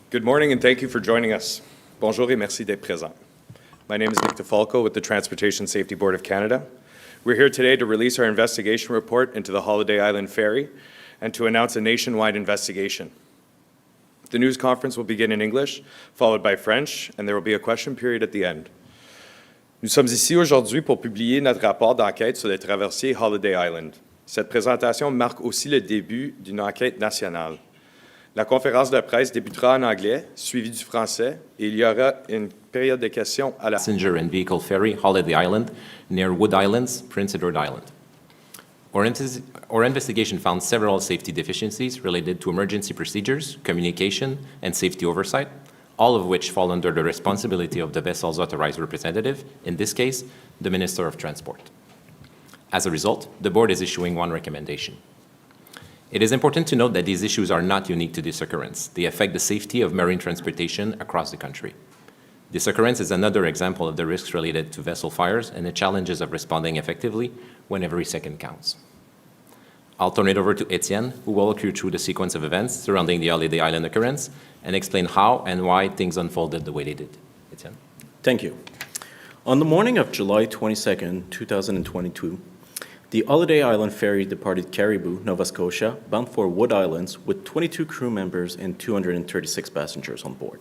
Good morning and thank you for joining us. Bonjour et merci d'être présent. My name is Nick DeFalco with the Transportation Safety Board of Canada. We're here today to release our investigation report into the Holiday Island Ferry and to announce a nationwide investigation. The news conference will begin in English, followed by French, and there will be a question period at the end. Nous sommes ici aujourd'hui pour publier notre rapport d'enquête sur les traversiers Holiday Island. Cette présentation marque aussi le début d'une enquête nationale. La conférence de presse débutera en anglais, suivie du français, et il y aura une période de questions à la... Passenger and vehicle ferry, Holiday Island, near Wood Islands, Prince Edward Island. Our investigation found several safety deficiencies related to emergency procedures, communication, and safety oversight, all of which fall under the responsibility of the vessel's authorized representative, in this case, the Minister of Transport. As a result, the board is issuing one recommendation. It is important to note that these issues are not unique to this occurrence. They affect the safety of marine transportation across the country. This occurrence is another example of the risks related to vessel fires and the challenges of responding effectively when every second counts. I'll turn it over to Etienne, who will walk you through the sequence of events surrounding the Holiday Island occurrence and explain how and why things unfolded the way they did. Etienne. Thank you. On the morning of July 22, 2022, the Holiday Island ferry departed Caribou, Nova Scotia, bound for Wood Islands with 22 crew members and 236 passengers on board.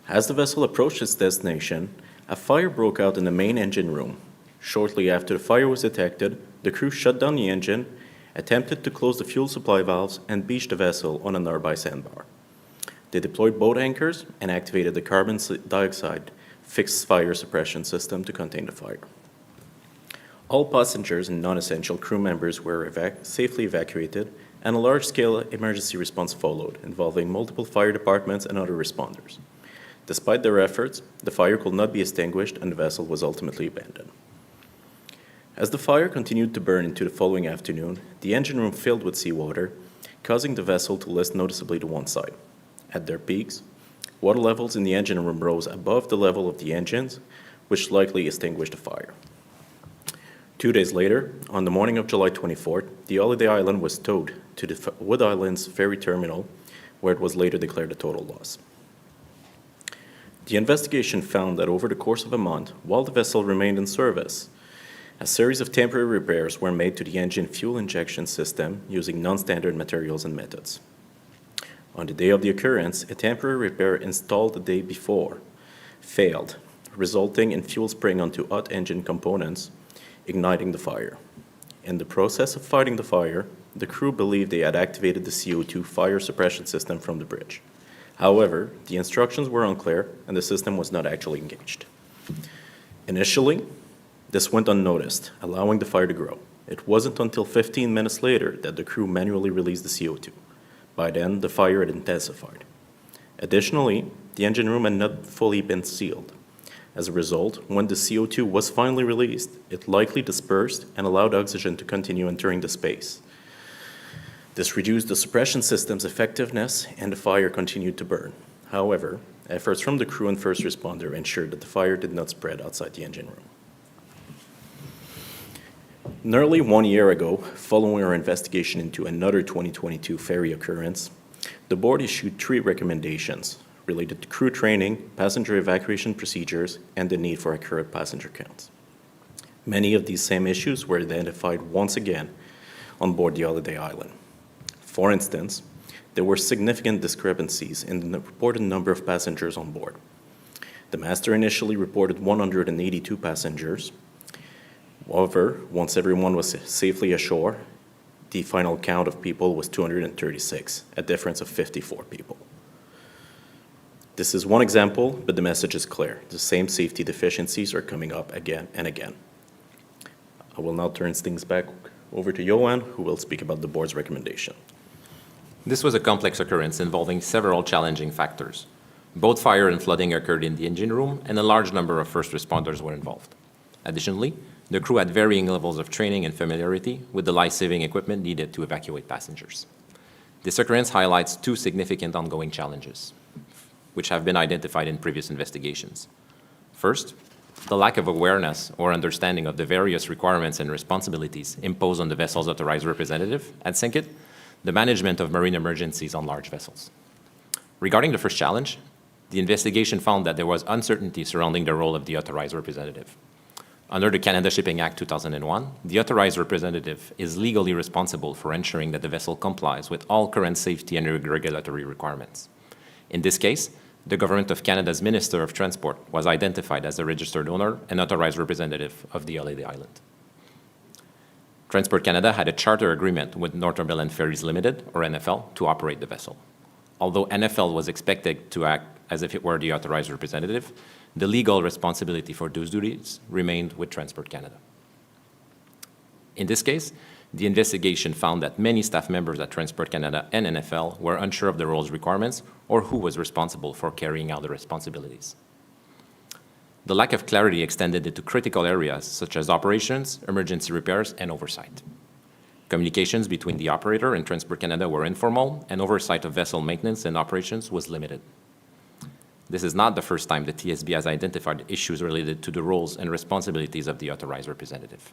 As the vessel approached its destination, a fire broke out in the main engine room. Shortly after the fire was detected, the crew shut down the engine, attempted to close the fuel supply valves, and beached the vessel on a nearby sandbar. They deployed boat anchors and activated the carbon dioxide fixed fire suppression system to contain the fire. All passengers and non-essential crew members were safely evacuated, and a large-scale emergency response followed, involving multiple fire departments and other responders. Despite their efforts, the fire could not be extinguished and the vessel was ultimately abandoned. As the fire continued to burn into the following afternoon, the engine room filled with seawater, causing the vessel to lift noticeably to one side. At their peaks, water levels in the engine room rose above the level of the engines, which likely extinguished the fire. 2 days later, on the morning of July 24th, the Holiday Island was towed to the Wood Islands ferry terminal, where it was later declared a total loss. The investigation found that over the course of a month, while the vessel remained in service, a series of temporary repairs were made to the engine fuel injection system using non-standard materials and methods. On the day of the occurrence, a temporary repair installed the day before failed, resulting in fuel spraying onto hot engine components, igniting the fire. In the process of fighting the fire, the crew believed they had activated the CO2 fire suppression system from the bridge. However, the instructions were unclear and the system was not actually engaged. Initially, this went unnoticed, allowing the fire to grow. It wasn't until 15 minutes later that the crew manually released the CO2. By then, the fire had intensified. Additionally, the engine room had not fully been sealed. As a result, when the CO2 was finally released, it likely dispersed and allowed oxygen to continue entering the space. This reduced the suppression system's effectiveness and the fire continued to burn. However, efforts from the crew and first responder ensured that the fire did not spread outside the engine room. Nearly 1 year ago, following our investigation into another 2022 ferry occurrence, the board issued 3 recommendations related to crew training, passenger evacuation procedures, and the need for accurate passenger counts. Many of these same issues were identified once again on board the Holiday Island. For instance, there were significant discrepancies in the reported number of passengers on board. The master initially reported 182 passengers. However, once everyone was safely ashore, the final count of people was 236, a difference of 54 people. This is one example, but the message is clear. The same safety deficiencies are coming up again and again. I will now turn things back over to Johan, who will speak about the board's recommendation. This was a complex occurrence involving several challenging factors. Both fire and flooding occurred in the engine room, and a large number of first responders were involved. Additionally, the crew had varying levels of training and familiarity with the life-saving equipment needed to evacuate passengers. This occurrence highlights 2 significant ongoing challenges, which have been identified in previous investigations. First, the lack of awareness or understanding of the various requirements and responsibilities imposed on the vessel's authorized representative, and second, the management of marine emergencies on large vessels. Regarding the first challenge, the investigation found that there was uncertainty surrounding the role of the authorized representative. Under the Canada Shipping Act 2001, the authorized representative is legally responsible for ensuring that the vessel complies with all current safety and regulatory requirements. In this case, the Government of Canada's Minister of Transport was identified as the registered owner and authorized representative of the Holiday Island. Transport Canada had a charter agreement with Northumberland Ferries Limited, or NFL, to operate the vessel. Although NFL was expected to act as if it were the authorized representative, the legal responsibility for those duties remained with Transport Canada. In this case, the investigation found that many staff members at Transport Canada and NFL were unsure of the role's requirements or who was responsible for carrying out the responsibilities. The lack of clarity extended into critical areas such as operations, emergency repairs, and oversight. Communications between the operator and Transport Canada were informal, and oversight of vessel maintenance and operations was limited. This is not the first time the TSB has identified issues related to the roles and responsibilities of the authorized representative.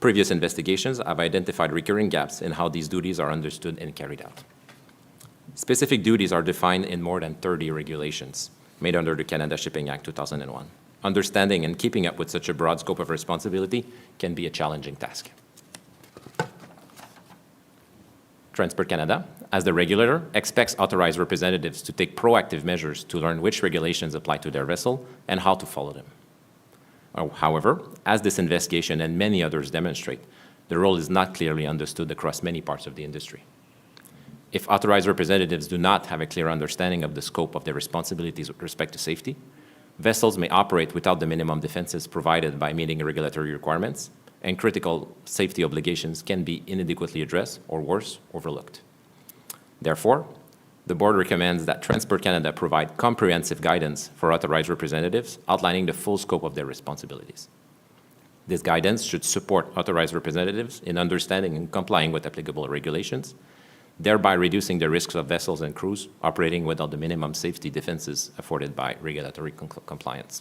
Previous investigations have identified recurring gaps in how these duties are understood and carried out. Specific duties are defined in more than 30 regulations made under the Canada Shipping Act 2001. Understanding and keeping up with such a broad scope of responsibility can be a challenging task. Transport Canada, as the regulator, expects authorized representatives to take proactive measures to learn which regulations apply to their vessel and how to follow them. However, as this investigation and many others demonstrate, the role is not clearly understood across many parts of the industry. If authorized representatives do not have a clear understanding of the scope of their responsibilities with respect to safety, vessels may operate without the minimum defenses provided by meeting regulatory requirements, and critical safety obligations can be inadequately addressed or, worse, overlooked. Therefore, the Board recommends that Transport Canada provide comprehensive guidance for authorized representatives outlining the full scope of their responsibilities. This guidance should support authorized representatives in understanding and complying with applicable regulations, thereby reducing the risks of vessels and crews operating without the minimum safety defenses afforded by regulatory compliance.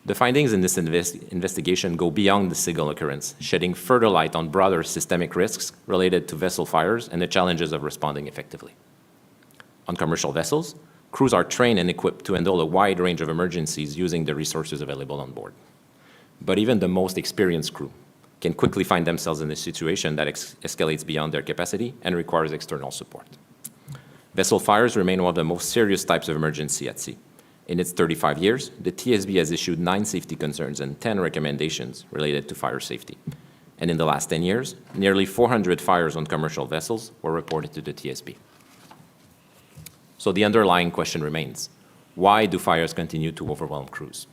The findings in this investigation go beyond the single occurrence, shedding further light on broader systemic risks related to vessel fires and the challenges of responding effectively. On commercial vessels, crews are trained and equipped to handle a wide range of emergencies using the resources available on board. But even the most experienced crew can quickly find themselves in a situation that escalates beyond their capacity and requires external support. Vessel fires remain one of the most serious types of emergency at sea. In its 35 years, the TSB has issued 9 safety concerns and 10 recommendations related to fire safety. And in the last 10 years, nearly 400 fires on commercial vessels were reported to the TSB. So the underlying question remains, why do fires continue to overwhelm crews?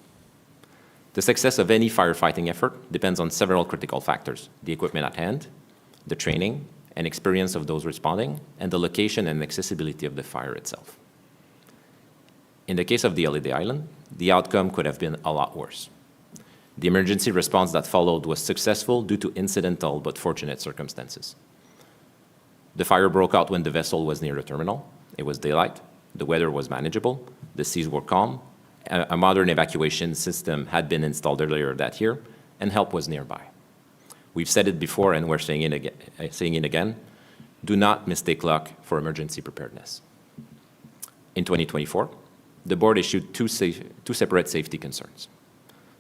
The success of any firefighting effort depends on several critical factors: the equipment at hand, the training and experience of those responding, and the location and accessibility of the fire itself. In the case of the Holiday Island, the outcome could have been a lot worse. The emergency response that followed was successful due to incidental but fortunate circumstances. The fire broke out when the vessel was near the terminal. It was daylight, the weather was manageable, the seas were calm, a modern evacuation system had been installed earlier that year, and help was nearby. We've said it before and we're saying it again, do not mistake luck for emergency preparedness. In 2024, the Board issued two separate safety concerns.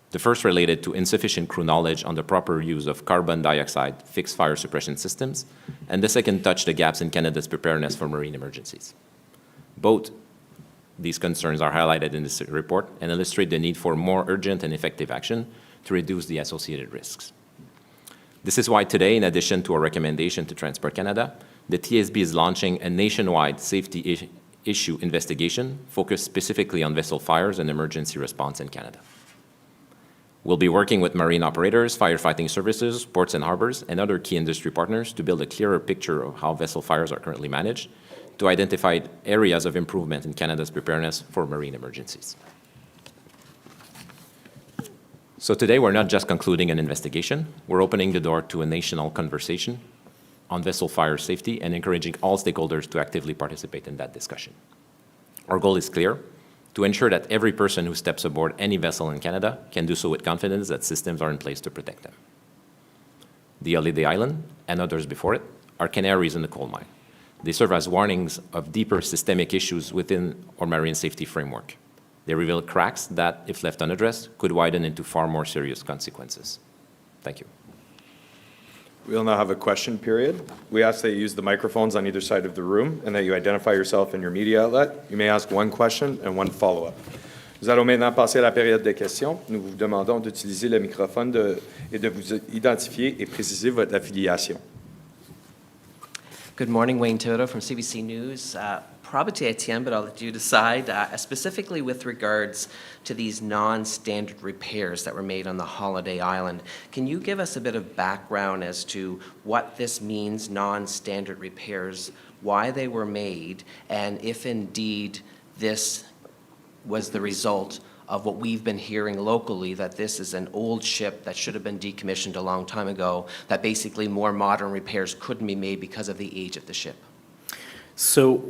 The first related to insufficient crew knowledge on the proper use of carbon dioxide fixed fire suppression systems, and the second touched the gaps in Canada's preparedness for marine emergencies. Both these concerns are highlighted in this report and illustrate the need for more urgent and effective action to reduce the associated risks. This is why today, in addition to a recommendation to Transport Canada, the TSB is launching a nationwide safety issue investigation focused specifically on vessel fires and emergency response in Canada. We'll be working with marine operators, firefighting services, ports and harbors, and other key industry partners to build a clearer picture of how vessel fires are currently managed, to identify areas of improvement in Canada's preparedness for marine emergencies. So today, we're not just concluding an investigation, we're opening the door to a national conversation on vessel fire safety and encouraging all stakeholders to actively participate in that discussion. Our goal is clear: to ensure that every person who steps aboard any vessel in Canada can do so with confidence that systems are in place to protect them. The Holiday Island, and others before it, are canaries in the coal mine. They serve as warnings of deeper systemic issues within our marine safety framework. They reveal cracks that, if left unaddressed, could widen into far more serious consequences. Thank you. We'll now have a question period. We ask that you use the microphones on either side of the room and that you identify yourself and your media outlet. You may ask one question and one follow-up. Nous allons maintenant passer à la période des questions. Nous vous demandons d'utiliser le microphone et de vous identifier et préciser votre affiliation. Good morning, Wayne Toto from CBC News. Probably Etienne, but I'll let you decide. Specifically with regards to these non-standard repairs that were made on the Holiday Island, can you give us a bit of background as to what this means, non-standard repairs, why they were made, and if indeed this was the result of what we've been hearing locally, that this is an old ship that should have been decommissioned a long time ago, that basically more modern repairs couldn't be made because of the age of the ship? So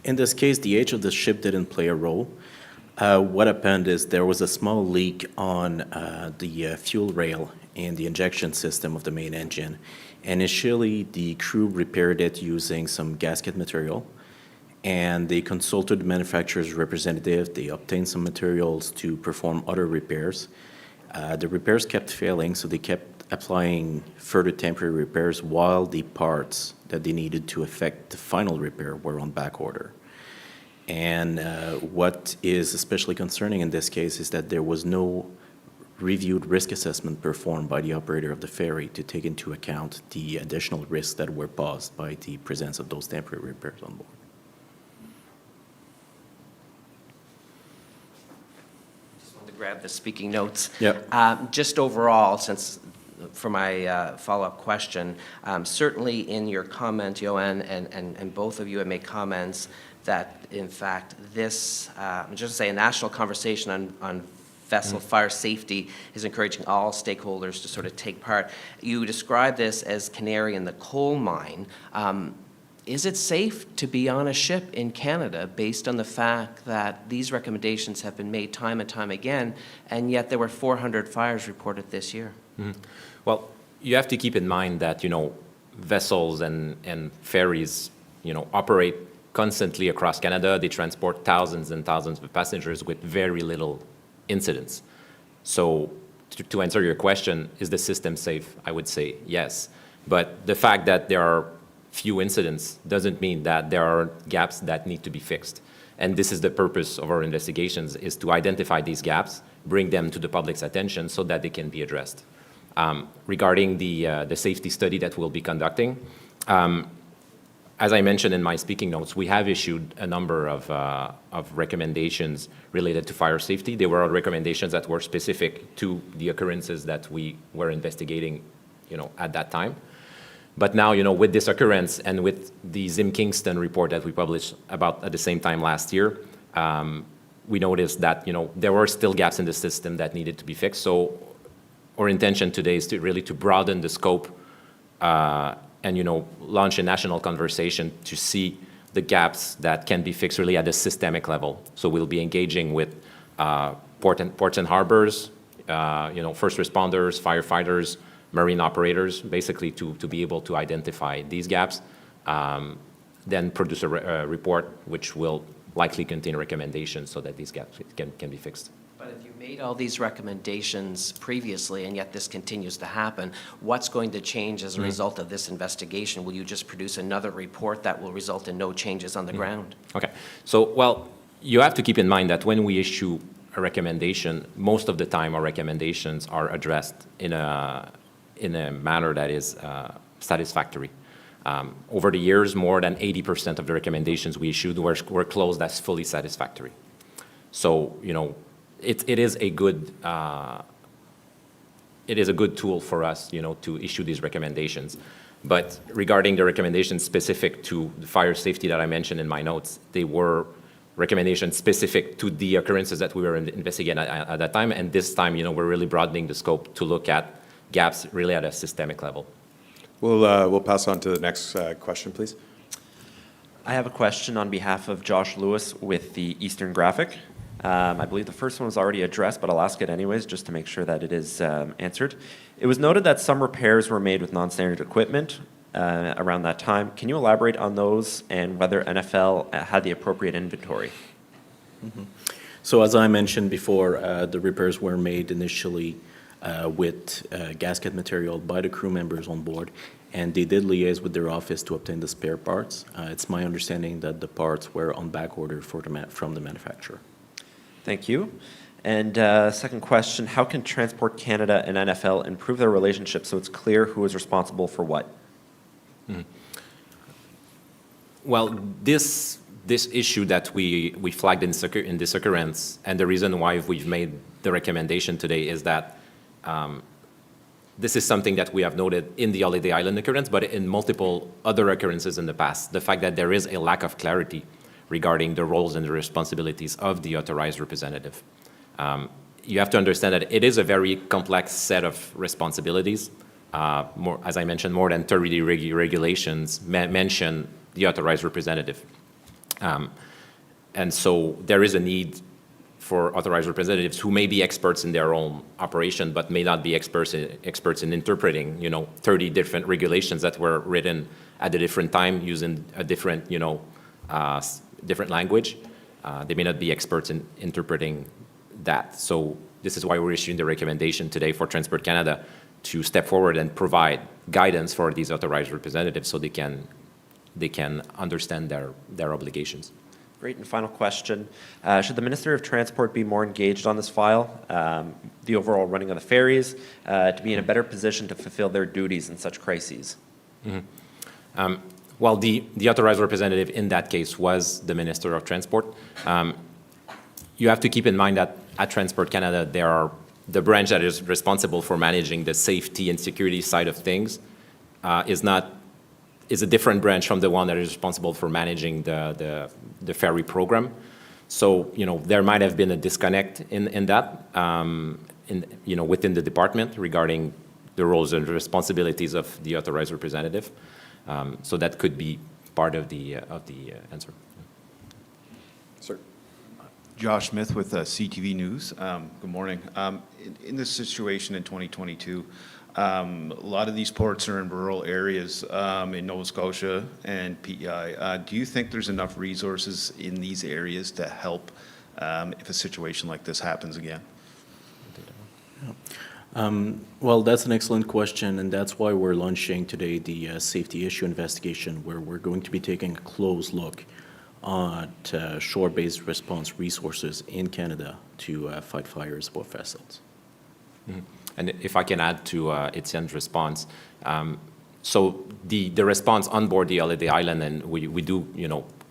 in this case, the age of the ship didn't play a role. What happened is there was a small leak on the fuel rail and the injection system of the main engine. Initially, the crew repaired it using some gasket material, and they consulted the manufacturer's representative. They obtained some materials to perform other repairs. The repairs kept failing, so they kept applying further temporary repairs while the parts that they needed to effect the final repair were on back order. And what is especially concerning in this case is that there was no reviewed risk assessment performed by the operator of the ferry to take into account the additional risks that were posed by the presence of those temporary repairs on board. Grab the speaking notes. Yep. Just overall, since for my follow-up question, certainly in your comment, Johan, and both of you have made comments that, in fact, this, just to say, a national conversation on vessel fire safety is encouraging all stakeholders to sort of take part. You describe this as canary in the coal mine. Is it safe to be on a ship in Canada based on the fact that these recommendations have been made time and time again, and yet there were 400 fires reported this year? Mm-hmm. Well, you have to keep in mind that, vessels and ferries, operate constantly across Canada. They transport thousands and thousands of passengers with very little incidents. So to answer your question, is the system safe? I would say yes. But the fact that there are few incidents doesn't mean that there are gaps that need to be fixed. And this is the purpose of our investigations, is to identify these gaps, bring them to the public's attention so that they can be addressed. Regarding the safety study that we'll be conducting, as I mentioned in my speaking notes, we have issued a number of recommendations related to fire safety. They were recommendations that were specific to the occurrences that we were investigating, at that time. But now, with this occurrence and with the Zim Kingston report that we published about at the same time last year, we noticed that, there were still gaps in the system that needed to be fixed. So our intention today is to broaden the scope and, launch a national conversation to see the gaps that can be fixed really at a systemic level. So we'll be engaging with ports and harbors, first responders, firefighters, marine operators, basically to be able to identify these gaps, then produce a report which will likely contain recommendations so that these gaps can be fixed. But if you made all these recommendations previously and yet this continues to happen, what's going to change as a result of this investigation? Will you just produce another report that will result in no changes on the ground? Okay. So, well, you have to keep in mind that when we issue a recommendation, most of the time our recommendations are addressed in a manner that is satisfactory. Over the years, more than 80% of the recommendations we issued were closed as fully satisfactory. So, it is a good tool for us, to issue these recommendations. But regarding the recommendations specific to the fire safety that I mentioned in my notes, they were recommendations specific to the occurrences that we were investigating at that time. And this time, we're really broadening the scope to look at gaps really at a systemic level. We'll pass on to the next question, please. I have a question on behalf of Josh Lewis with the Eastern Graphic. I believe the first one was already addressed, but I'll ask it anyways just to make sure that it is answered. It was noted that some repairs were made with non-standard equipment. around that time. Can you elaborate on those and whether NFL had the appropriate inventory? So as I mentioned before, the repairs were made initially with gasket material by the crew members on board, and they did liaise with their office to obtain the spare parts. It's my understanding that the parts were on back order from the manufacturer. Thank you. And second question, how can Transport Canada and NFL improve their relationship so it's clear who is responsible for what? Well, this issue that we flagged in this occurrence, and the reason why we've made the recommendation today is that this is something that we have noted in the Holiday Island occurrence, but in multiple other occurrences in the past. The fact that there is a lack of clarity regarding the roles and the responsibilities of the authorized representative. You have to understand that it is a very complex set of responsibilities. As I mentioned, more than 30 regulations mention the authorized representative. And so there is a need for authorized representatives who may be experts in their own operation, but may not be experts in interpreting, 30 different regulations that were written at a different time using a different, different language. They may not be experts in interpreting that. So this is why we're issuing the recommendation today for Transport Canada to step forward and provide guidance for these authorized representatives so they can understand their obligations. Great. And final question. Should the Minister of Transport be more engaged on this file, the overall running of the ferries, to be in a better position to fulfill their duties in such crises? Mm-hmm. Well, the authorized representative in that case was the Minister of Transport. You have to keep in mind that at Transport Canada, the branch that is responsible for managing the safety and security side of things is a different branch from the one that is responsible for managing the ferry program. So, there might have been a disconnect in that, within the department regarding the roles and responsibilities of the authorized representative. So that could be part of the answer. Sir. Josh Smith with CTV News. Good morning. In this situation in 2022, a lot of these ports are in rural areas in Nova Scotia and PEI. Do you think there's enough resources in these areas to help if a situation like this happens again? Well, that's an excellent question, and that's why we're launching today the safety issue investigation, where we're going to be taking a close look at shore-based response resources in Canada to fight fires aboard vessels. Mm-hmm. And if I can add to Etienne's response, so the response on board the Holiday Island, and we do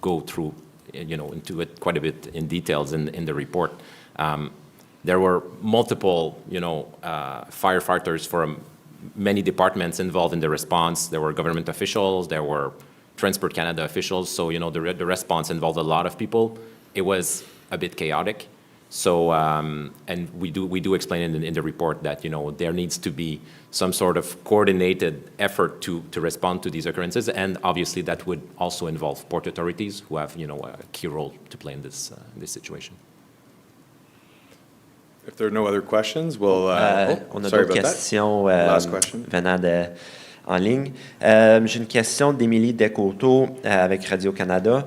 go through into it quite a bit in details in the report. There were multiple firefighters from many departments involved in the response. There were government officials, there were Transport Canada officials. So the response involved a lot of people. It was a bit chaotic. So, and we do explain in the report that, there needs to be some sort of coordinated effort to respond to these occurrences. And obviously that would also involve port authorities who have, a key role to play in this situation. If there are no other questions, we'll... On a sorry d'autres about that. questions Last question. venant en ligne. J'ai une question d'Émilie Descoteaux avec Radio-Canada.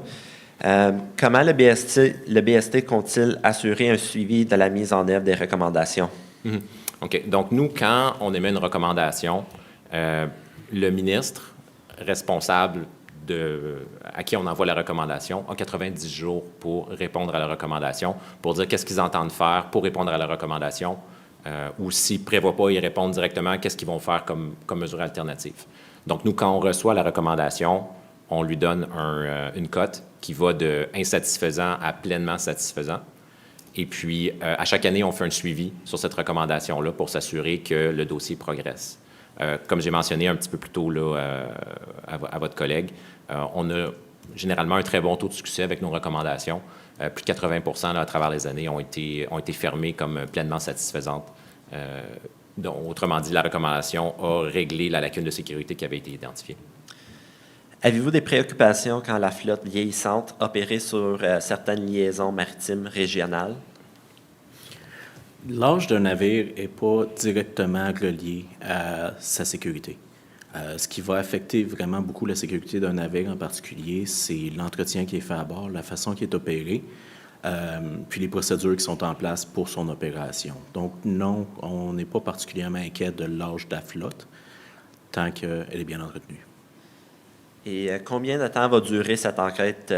Comment le BST compte-t-il assurer un suivi de la mise en œuvre des recommandations? Mm-hmm. OK. Donc, nous, quand on émet une recommandation, le ministre responsable à qui on envoie la recommandation a 90 jours pour répondre à la recommandation, pour dire qu'est-ce qu'ils entendent faire pour répondre à la recommandation, ou s'ils ne prévoient pas y répondre directement, qu'est-ce qu'ils vont faire comme mesure alternative. Donc, nous, quand on reçoit la recommandation, on lui donne une cote qui va de insatisfaisant à pleinement satisfaisant. Et puis, à chaque année, on fait un suivi sur cette recommandation-là pour s'assurer que le dossier progresse. Comme j'ai mentionné un petit peu plus tôt là, à votre collègue, on a généralement un très bon taux de succès avec nos recommandations. Plus de 80% là, à travers les années ont été fermées comme pleinement satisfaisantes. Donc, autrement dit, la recommandation a réglé la lacune de sécurité qui avait été identifiée. Avez-vous des préoccupations quand la flotte vieillissante opérait sur certaines liaisons maritimes régionales? L'âge d'un navire n'est pas directement relié à sa sécurité. Ce qui va affecter vraiment beaucoup la sécurité d'un navire en particulier, c'est l'entretien qui est fait à bord, la façon qui est opéré, puis les procédures qui sont en place pour son opération. Donc non, on n'est pas particulièrement inquiet de l'âge de la flotte tant qu'elle est bien entretenue. Et combien de temps va durer cette enquête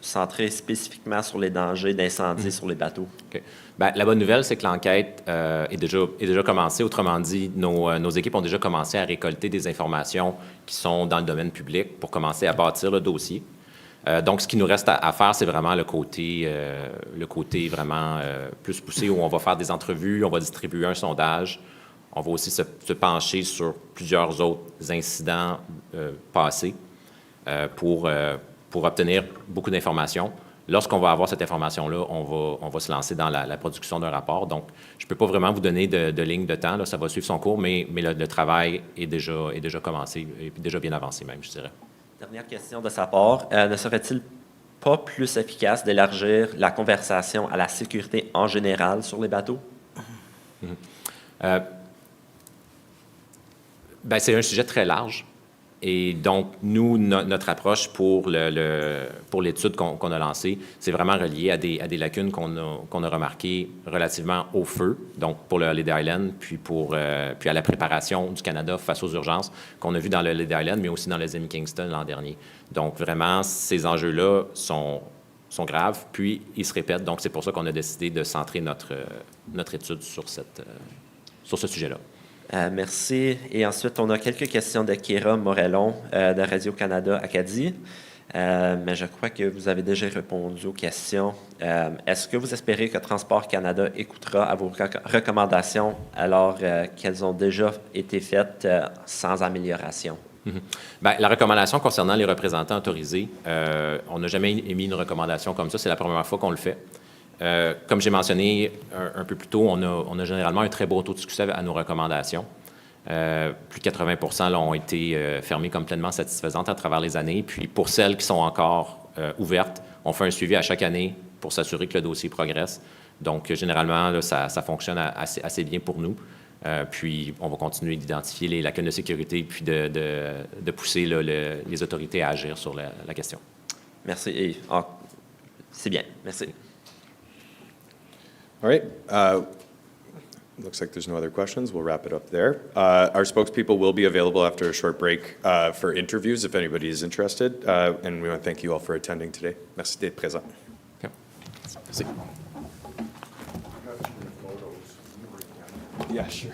centrée spécifiquement sur les dangers d'incendie sur les bateaux? OK. Bien, la bonne nouvelle, c'est que l'enquête est déjà commencée. Autrement dit, nos équipes ont déjà commencé à récolter des informations qui sont dans le domaine public pour commencer à bâtir le dossier. Donc, ce qui nous reste à faire, c'est vraiment le côté vraiment plus poussé, où on va faire des entrevues, on va distribuer un sondage. On va aussi se pencher sur plusieurs autres incidents passés pour obtenir beaucoup d'informations. Lorsqu'on va avoir cette information-là, on va se lancer dans la production d'un rapport. Donc, je ne peux pas vraiment vous donner de ligne de temps. Là, ça va suivre son cours, mais le travail est déjà commencé et déjà bien avancé même, je dirais. Dernière question de sa part. Ne serait-il pas plus efficace d'élargir la conversation à la sécurité en général sur les bateaux? Bien, c'est un sujet très large. Et donc, nous, notre approche pour l'étude qu'on a lancée, c'est vraiment relié à des lacunes qu'on a remarquées relativement au feu, donc pour le Holiday Island, puis à la préparation du Canada face aux urgences qu'on a vu dans le Holiday Island, mais aussi dans le Zim Kingston l'an dernier. Donc, vraiment, ces enjeux-là sont graves, puis ils se répètent. Donc, c'est pour ça qu'on a décidé de centrer notre étude sur ce sujet-là. Merci. Et ensuite, on a quelques questions de Kéra Morellon de Radio-Canada Acadie. Mais je crois que vous avez déjà répondu aux questions. Est-ce que vous espérez que Transport Canada écoutera à vos recommandations alors qu'elles ont déjà été faites sans amélioration? Bien, la recommandation concernant les représentants autorisés, on n'a jamais émis une recommandation comme ça. C'est la première fois qu'on le fait. Comme j'ai mentionné un peu plus tôt, on a généralement un très beau taux de succès à nos recommandations. Plus de 80% là, ont été fermés comme pleinement satisfaisantes à travers les années. Puis pour celles qui sont encore ouvertes, on fait un suivi à chaque année pour s'assurer que le dossier progresse. Donc, généralement, là, ça fonctionne assez bien pour nous. Puis, on va continuer d'identifier les lacunes de sécurité puis de pousser là, les autorités à agir sur la question. Merci. Et, c'est bien. Merci. All right. Looks like there's no other questions. We'll wrap it up there. Our spokespeople will be available after a short break for interviews if anybody is interested. And we want to thank you all for attending today. Merci d'être présent. Okay. Merci. Yeah, sure.